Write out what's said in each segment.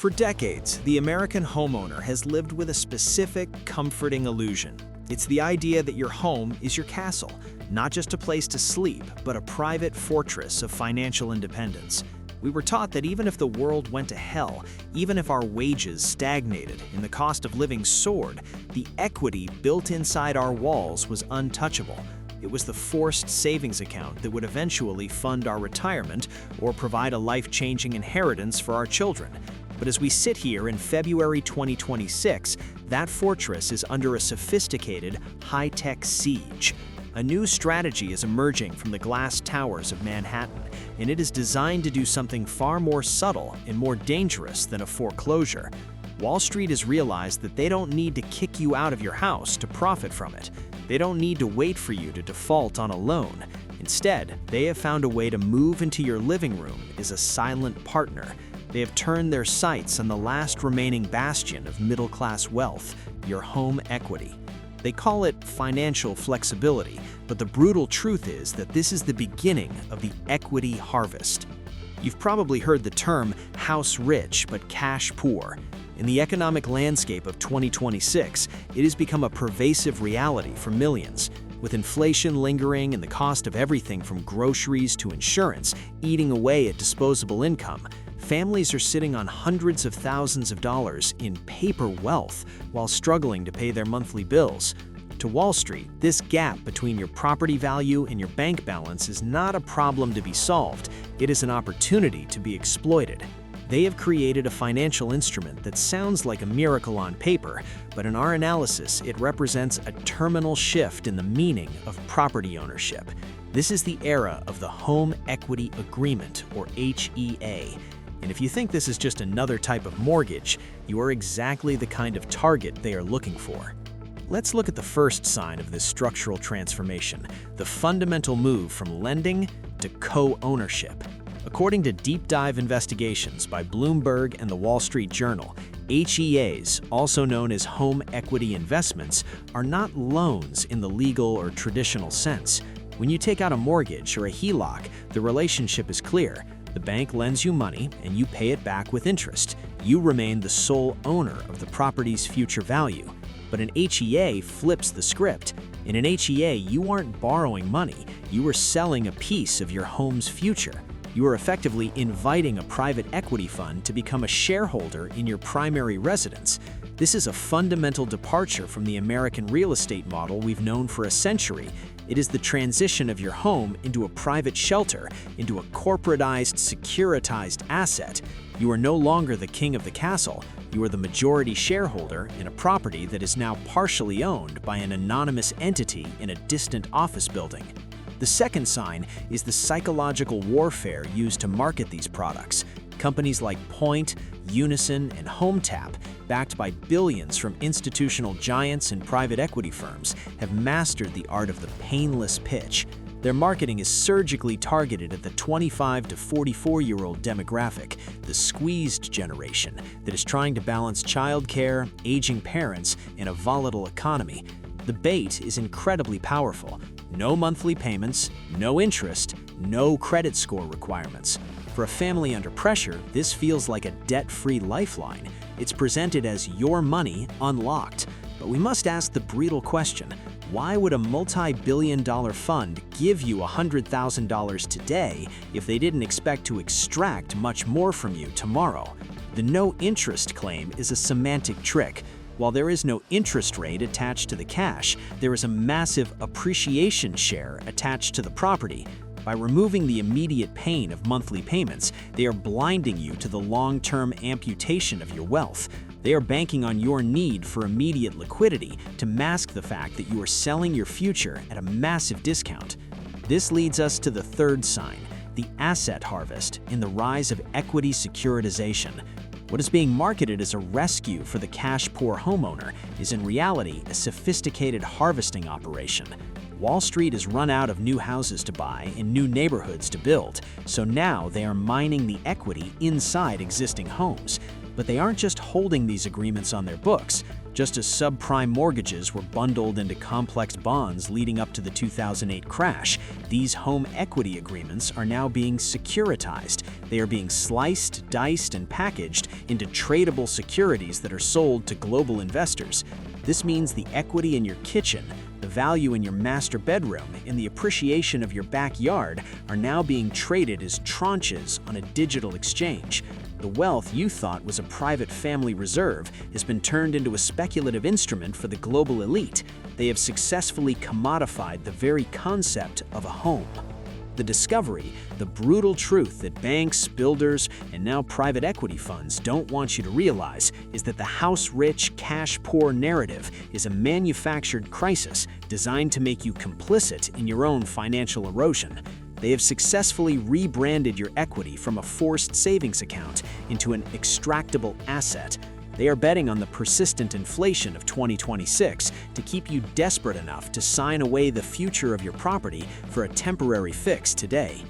For decades, the American homeowner has lived with a specific, comforting illusion. It's the idea that your home is your castle, not just a place to sleep, but a private fortress of financial independence. We were taught that even if the world went to hell, even if our wages stagnated and the cost of living soared, the equity built inside our walls was untouchable. It was the forced savings account that would eventually fund our retirement or provide a life-changing inheritance for our children. But as we sit here in February 2026, that fortress is under a sophisticated, high-tech siege. A new strategy is emerging from the glass towers of Manhattan, and it is designed to do something far more subtle and more dangerous than a foreclosure. Wall Street has realized that they don't need to kick you out of your house to profit from it. They don't need to wait for you to default on a loan. Instead, they have found a way to move into your living room as a silent partner. They have turned their sights on the last remaining bastion of middle-class wealth, your home equity. They call it financial flexibility, but the brutal truth is that this is the beginning of the equity harvest. You've probably heard the term house rich but cash poor. In the economic landscape of 2026, it has become a pervasive reality for millions. With inflation lingering and the cost of everything from groceries to insurance eating away at disposable income, families are sitting on hundreds of thousands of dollars in paper wealth while struggling to pay their monthly bills. To Wall Street, this gap between your property value and your bank balance is not a problem to be solved. It is an opportunity to be exploited. They have created a financial instrument that sounds like a miracle on paper, but in our analysis, it represents a terminal shift in the meaning of property ownership. This is the era of the Home Equity Agreement, or HEA. And if you think this is just another type of mortgage, you are exactly the kind of target they are looking for. Let's look at the first sign of this structural transformation, the fundamental move from lending to co-ownership. According to deep dive investigations by Bloomberg and the Wall Street Journal, HEAs, also known as home equity investments, are not loans in the legal or traditional sense. When you take out a mortgage or a HELOC, the relationship is clear. The bank lends you money and you pay it back with interest. You remain the sole owner of the property's future value. But an HEA flips the script. In an HEA, you aren't borrowing money. You are selling a piece of your home's future. You are effectively inviting a private equity fund to become a shareholder in your primary residence. This is a fundamental departure from the American real estate model we've known for a century. It is the transition of your home into a private shelter, into a corporatized, securitized asset. You are no longer the king of the castle. You are the majority shareholder in a property that is now partially owned by an anonymous entity in a distant office building. The second sign is the psychological warfare used to market these products. Companies like Point, Unison, and Hometap, backed by billions from institutional giants and private equity firms, have mastered the art of the painless pitch. Their marketing is surgically targeted at the 25 to 44-year-old demographic, the squeezed generation that is trying to balance childcare, aging parents, and a volatile economy. The bait is incredibly powerful. No monthly payments, no interest, no credit score requirements. For a family under pressure, this feels like a debt-free lifeline. It's presented as your money unlocked. But we must ask the brutal question, why would a multi-billion-dollar fund give you $100,000 today if they didn't expect to extract much more from you tomorrow? The no-interest claim is a semantic trick. While there is no interest rate attached to the cash, there is a massive appreciation share attached to the property. By removing the immediate pain of monthly payments, they are blinding you to the long-term amputation of your wealth. They are banking on your need for immediate liquidity to mask the fact that you are selling your future at a massive discount. This leads us to the third sign, the asset harvest in the rise of equity securitization. What is being marketed as a rescue for the cash-poor homeowner is in reality a sophisticated harvesting operation. Wall Street has run out of new houses to buy and new neighborhoods to build, so now they are mining the equity inside existing homes. But they aren't just holding these agreements on their books. Just as subprime mortgages were bundled into complex bonds leading up to the 2008 crash, these home equity agreements are now being securitized. They are being sliced, diced, and packaged into tradable securities that are sold to global investors. This means the equity in your kitchen, the value in your master bedroom, and the appreciation of your backyard are now being traded as tranches on a digital exchange. The wealth you thought was a private family reserve has been turned into a speculative instrument for the global elite. They have successfully commodified the very concept of a home. The discovery, the brutal truth that banks, builders, and now private equity funds don't want you to realize is that the house-rich, cash-poor narrative is a manufactured crisis designed to make you complicit in your own financial erosion. They have successfully rebranded your equity from a forced savings account into an extractable asset. They are betting on the persistent inflation of 2026 to keep you desperate enough to sign away the future of your property for a temporary fix today.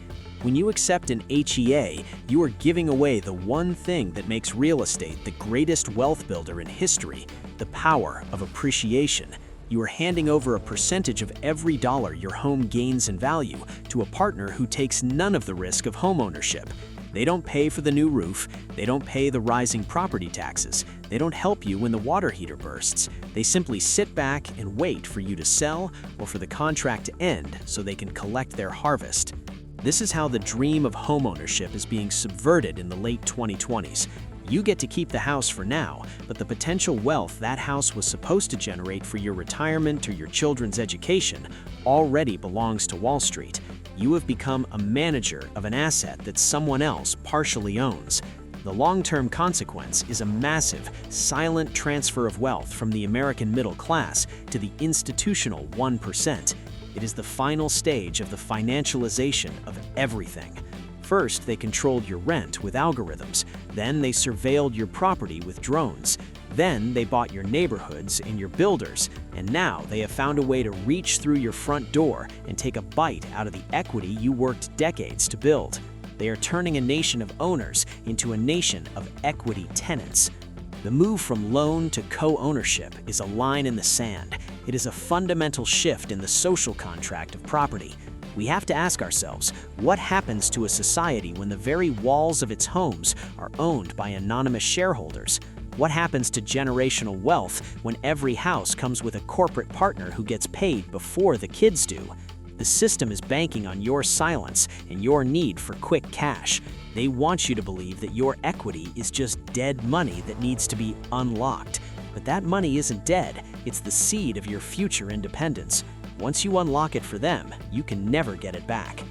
When you accept an HEA, you are giving away the one thing that makes real estate the greatest wealth builder in history, the power of appreciation. You are handing over a percentage of every dollar your home gains in value to a partner who takes none of the risk of homeownership. They don't pay for the new roof, they don't pay the rising property taxes, they don't help you when the water heater bursts. They simply sit back and wait for you to sell or for the contract to end so they can collect their harvest. This is how the dream of homeownership is being subverted in the late 2020s. You get to keep the house for now, but the potential wealth that house was supposed to generate for your retirement or your children's education already belongs to Wall Street. You have become a manager of an asset that someone else partially owns. The long-term consequence is a massive, silent transfer of wealth from the American middle class to the institutional 1%. It is the final stage of the financialization of everything. First, they controlled your rent with algorithms. Then they surveilled your property with drones. Then they bought your neighborhoods and your builders. And now they have found a way to reach through your front door and take a bite out of the equity you worked decades to build. They are turning a nation of owners into a nation of equity tenants. The move from loan to co-ownership is a line in the sand. It is a fundamental shift in the social contract of property. We have to ask ourselves, what happens to a society when the very walls of its homes are owned by anonymous shareholders? What happens to generational wealth when every house comes with a corporate partner who gets paid before the kids do? The system is banking on your silence and your need for quick cash. They want you to believe that your equity is just dead money that needs to be unlocked. But that money isn't dead, it's the seed of your future independence. Once you unlock it for them, you can never get it back.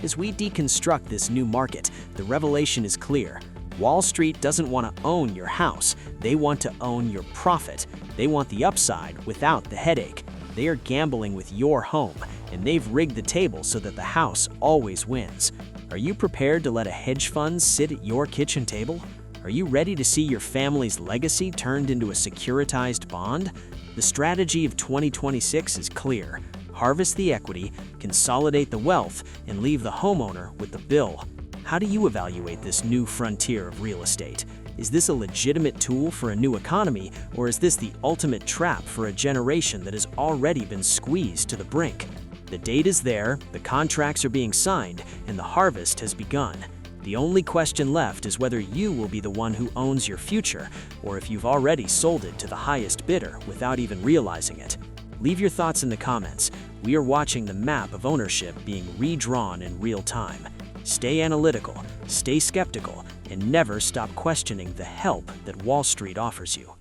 As we deconstruct this new market, the revelation is clear. Wall Street doesn't want to own your house. They want to own your profit. They want the upside without the headache. They are gambling with your home, and they've rigged the table so that the house always wins. Are you prepared to let a hedge fund sit at your kitchen table? Are you ready to see your family's legacy turned into a securitized bond? The strategy of 2026 is clear. Harvest the equity, consolidate the wealth, and leave the homeowner with the bill. How do you evaluate this new frontier of real estate? Is this a legitimate tool for a new economy, or is this the ultimate trap for a generation that has already been squeezed to the brink? The date is there, the contracts are being signed, and the harvest has begun. The only question left is whether you will be the one who owns your future, or if you've already sold it to the highest bidder without even realizing it. Leave your thoughts in the comments. We are watching the map of ownership being redrawn in real time. Stay analytical, stay skeptical, and never stop questioning the help that Wall Street offers you.